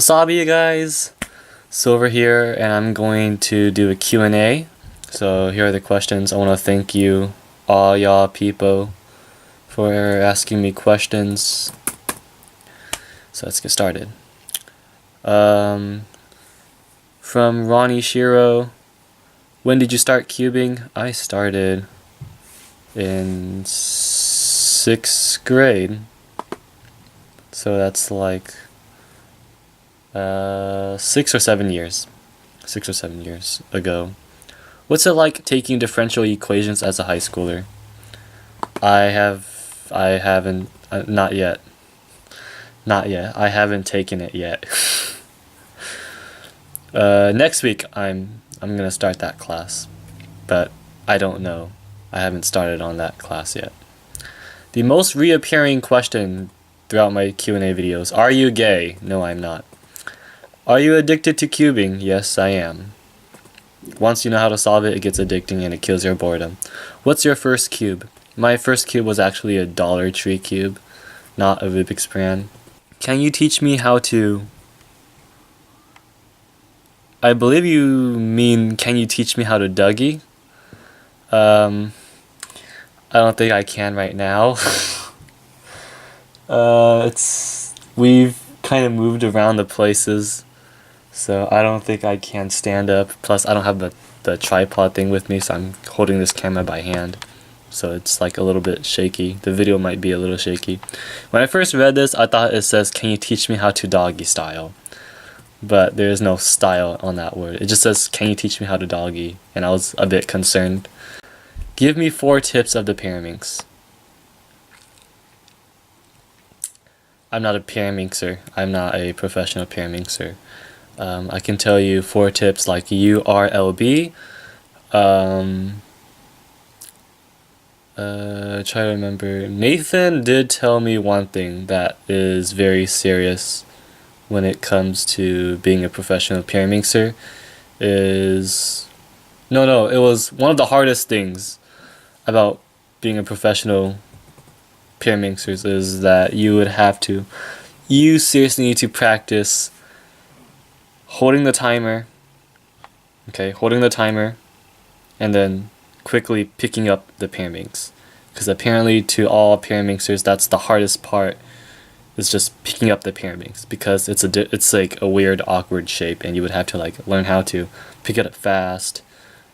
Wasabi, you guys! So over here, and I'm going to do a Q&A. So here are the questions. I want to thank you, all y'all people, for asking me questions. So let's get started. From Ronnie Shiro, when did you start cubing? I started in 6th grade. So that's like 6 or 7 years. 6 or 7 years ago. What's it like taking differential equations as a high schooler? I haven't, not yet. I haven't taken it yet. Next week I'm gonna start that class, but I don't know. I haven't started on that class yet. The most reappearing question throughout my Q&A videos: are you gay? No, I'm not. Are you addicted to cubing? Yes, I am. Once you know how to solve it, it gets addicting and it kills your boredom. What's your first cube? My first cube was actually a Dollar Tree cube, not a Rubik's brand. Can you teach me how to... I believe you mean, can you teach me how to Dougie? I don't think I can right now. We've kind of moved around the places, so I don't think I can stand up. Plus, I don't have the tripod thing with me, so I'm holding this camera by hand. So it's like a little bit shaky. The video might be a little shaky. When I first read this, I thought it says, can you teach me how to doggy style? But there is no style on that word. It just says, can you teach me how to doggy? And I was a bit concerned. Give me 4 tips of the pyraminx. I'm not a pyraminxer. I'm not a professional pyraminxer. I can tell you 4 tips like URLB. Try to remember. Nathan did tell me one thing that is very serious when it comes to being a professional pyraminxer. It was one of the hardest things about being a professional pyraminxers is that you seriously need to practice holding the timer, and then quickly picking up the pyraminx, because apparently to all pyraminxers that's the hardest part, is just picking up the pyraminx, because it's like a weird awkward shape and you would have to like learn how to pick it up fast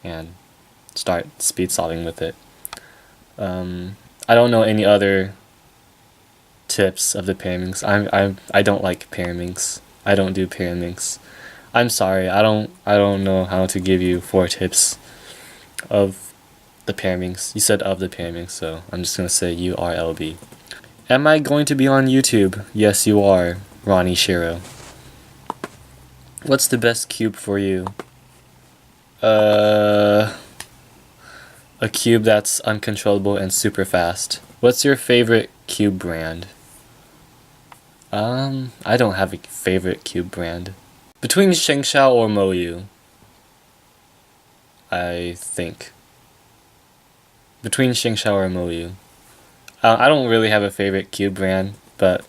and start speed solving with it. I don't know any other tips of the pyraminx. I don't like pyraminx. I don't do pyraminx. I'm sorry. I don't know how to give you 4 tips of the pyraminx. You said of the pyraminx, so I'm just gonna say URLB. Am I going to be on YouTube? Yes, you are, Ronnie Shiro. What's the best cube for you? A cube that's uncontrollable and super fast. What's your favorite cube brand? I don't have a favorite cube brand. Between Shengshao or Moyu, I think. Between Shengshao or Moyu. I don't really have a favorite cube brand, but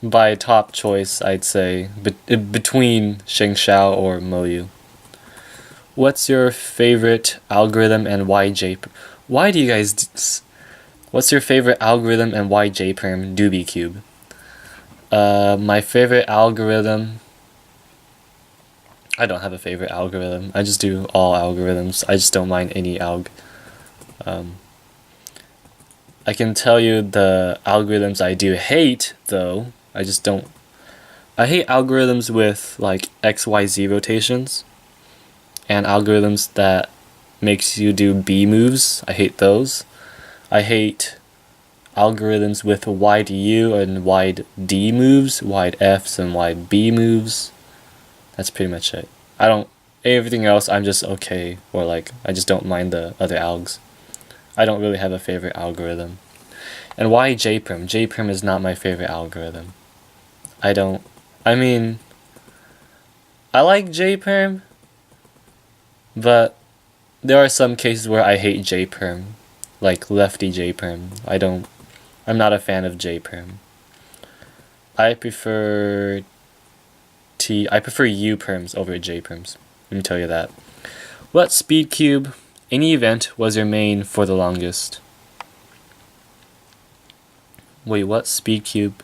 by top choice, I'd say between Shengshao or Moyu. What's your favorite algorithm and why Why do you guys... What's your favorite algorithm and why JPerm Doobie Cube? My favorite algorithm... I don't have a favorite algorithm. I just do all algorithms. I just don't mind any alg. I can tell you the algorithms I do hate, though. I hate algorithms with like XYZ rotations, and algorithms that makes you do B moves. I hate those. I hate algorithms with wide U and wide D moves, wide Fs and wide B moves. That's pretty much it. Everything else I'm just okay, or like I just don't mind the other algs. I don't really have a favorite algorithm. And why JPerm? JPerm is not my favorite algorithm. I like JPerm, but there are some cases where I hate JPerm, like lefty JPerm. I'm not a fan of JPerm. I prefer I prefer U perms over J perms. Let me tell you that. What speed cube, any event, was your main for the longest? Wait, what speed cube?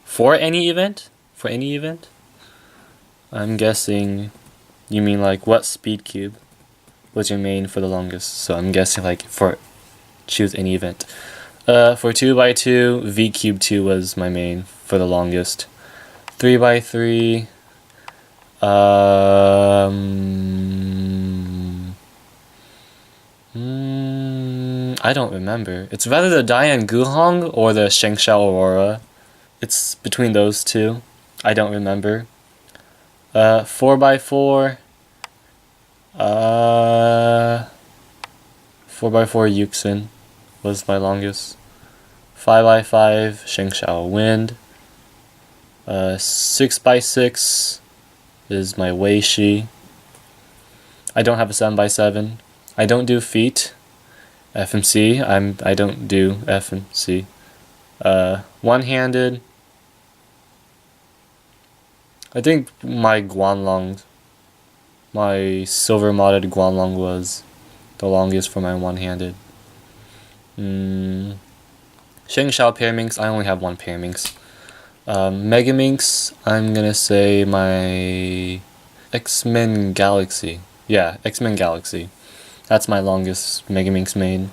For any event? For any event? I'm guessing you mean like what speed cube was your main for the longest. So I'm guessing like for choose any event. For 2x2, V cube 2 was my main for the longest. 3x3, I don't remember. It's rather the Diane Guhong or the Shengshao Aurora. It's between those two. I don't remember. 4x4. 4x4 Yuxin was my longest. 5x5 Shengshao Wind. 6x6 is my Wei Shi. I don't have a 7x7. I don't do feet. FMC. I don't do FMC. One-handed. I think my Guanlong, my silver modded Guanlong was the longest for my one-handed. Sheng Shao Paraminx, I only have one Paraminx. Megaminx, I'm gonna say my X-Men Galaxy. Yeah, X-Men Galaxy. That's my longest Megaminx main.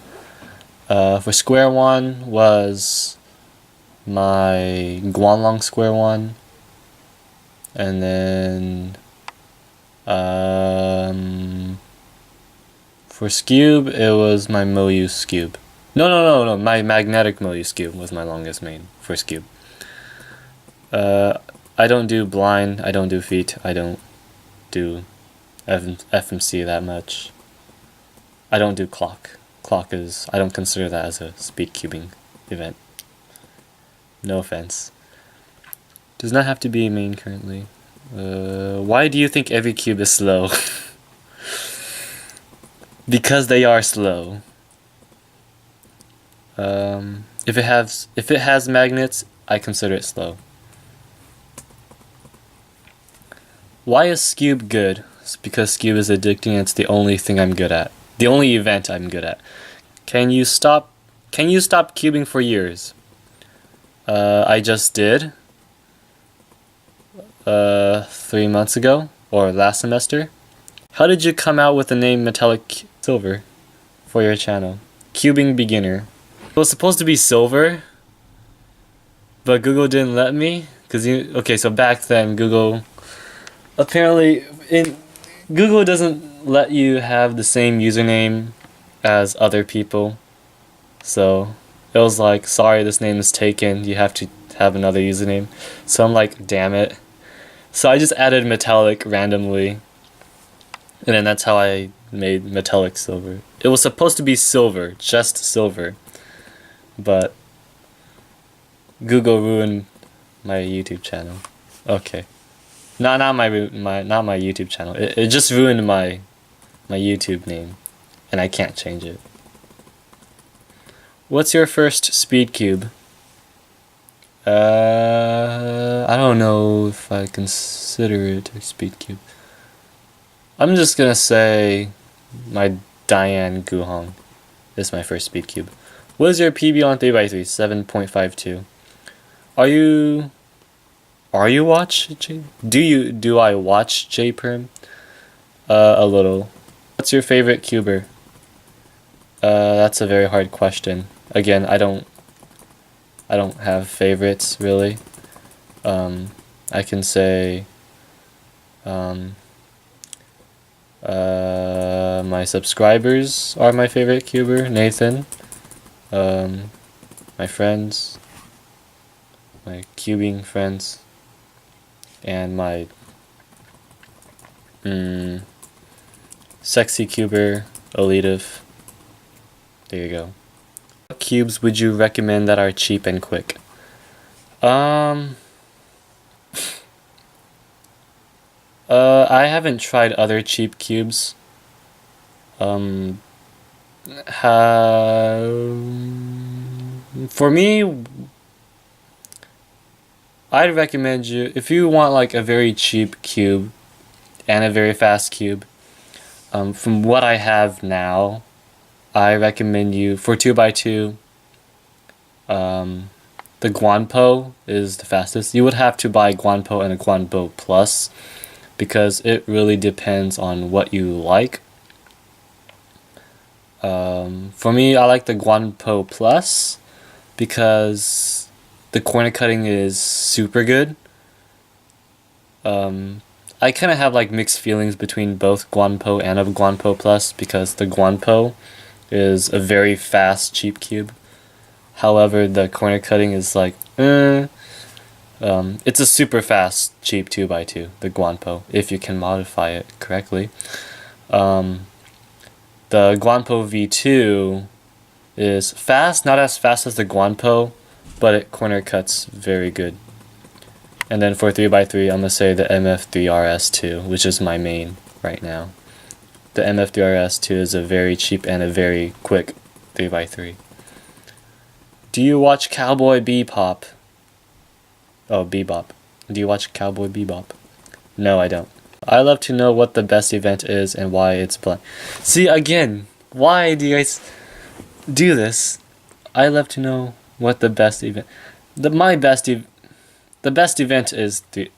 For Square One was my Guanlong Square One. And then for Scube, it was my Moyu Scube. No, my Magnetic Moyu Scube was my longest main for Scube. I don't do blind, I don't do feet, I don't do FMC that much. I don't do clock. Clock is, I don't consider that as a speed cubing event. No offense. Does not have to be main currently. Why do you think every cube is slow? Because they are slow. If it has magnets, I consider it slow. Why is Scube good? It's because Scube is addicting and it's the only thing I'm good at. The only event I'm good at. Can you stop cubing for years? I just did. 3 months ago, or last semester. How did you come out with the name Metallic Silver for your channel? Cubing Beginner. It was supposed to be silver, but Google didn't let me. Okay, so back then Google doesn't let you have the same username as other people. So it was like, sorry, this name is taken, you have to have another username. So I'm like, damn it. So I just added Metallic randomly. And then that's how I made Metallic Silver. It was supposed to be silver, just silver. But Google ruined my YouTube channel. Okay. Not my YouTube channel. It just ruined my YouTube name. And I can't change it. What's your first speed cube? I don't know if I consider it a speed cube. I'm just gonna say my Diane Guhong is my first speed cube. What is your PB on 3x3? 7.52. Are you watch? Do I watch J-Perm? A little. What's your favorite cuber? That's a very hard question. Again, I don't have favorites really. I can say my subscribers are my favorite cuber. Nathan, my friends, my cubing friends, and my sexy cuber, Elitive. There you go. What cubes would you recommend that are cheap and quick? I haven't tried other cheap cubes. For me, I'd recommend you, if you want like a very cheap cube and a very fast cube, from what I have now, I recommend you, for 2x2, the Guanpo is the fastest. You would have to buy Guanpo and a Guanpo Plus, because it really depends on what you like. For me, I like the Guanpo Plus because the corner cutting is super good. I kind of have like mixed feelings between both Guanpo and a Guanpo Plus, because the Guanpo is a very fast cheap cube. However, the corner cutting is like, it's a super fast cheap 2x2, the Guanpo, if you can modify it correctly. The Guanpo V2 is fast, not as fast as the Guanpo, but it corner cuts very good. And then for 3x3, I'm going to say the MF3RS2, which is my main right now. The MF3RS2 is a very cheap and a very quick 3x3. Do you watch Cowboy Bebop? Oh, Bebop. Do you watch Cowboy Bebop? No, I don't. I love to know what the best event is and why it's blind. See, again, why do you guys do this? I love to know what the best event... The best event is the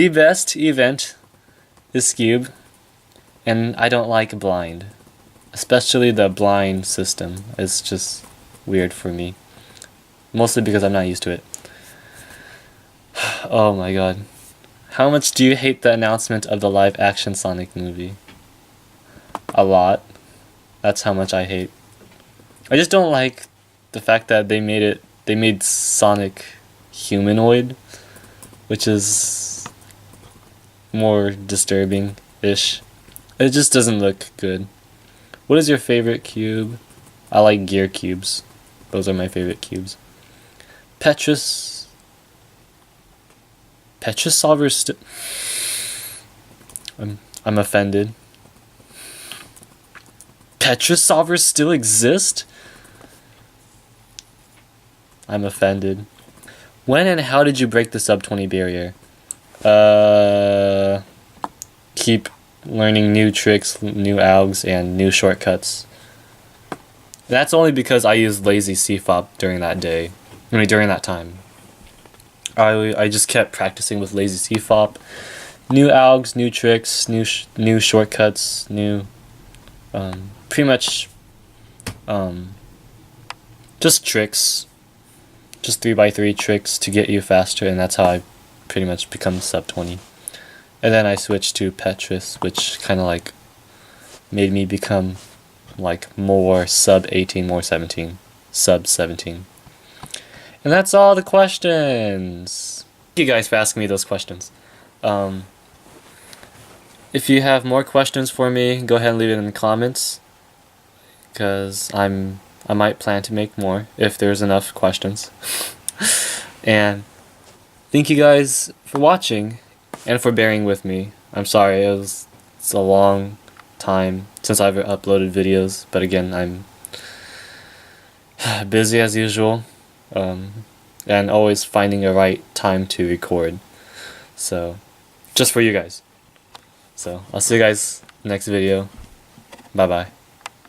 best event is Cube, and I don't like blind. Especially the blind system. It's just weird for me. Mostly because I'm not used to it. Oh my god. How much do you hate the announcement of the live action Sonic movie? A lot. That's how much I hate. I just don't like the fact that they made Sonic humanoid, which is more disturbing-ish. It just doesn't look good. What is your favorite cube? I like gear cubes. Those are my favorite cubes. Petrus Solver I'm offended. Petrus solvers still exist? I'm offended. When and how did you break the sub 20 barrier? Keep learning new tricks, new algs, and new shortcuts. That's only because I used lazy CFOP during that day. During that time. I just kept practicing with lazy CFOP. New algs, new tricks, new shortcuts, new... pretty much... just tricks. Just 3x3 tricks to get you faster, and that's how I pretty much become sub 20. And then I switched to Petrus, which kind of like made me become like more sub 18, more 17, sub 17. And that's all the questions. Thank you guys for asking me those questions. If you have more questions for me, go ahead and leave it in the comments, because I might plan to make more if there's enough questions. And thank you guys for watching and for bearing with me. I'm sorry, it's a long time since I've uploaded videos, but again, I'm busy as usual, and always finding a right time to record. So, just for you guys. So, I'll see you guys next video. Bye bye.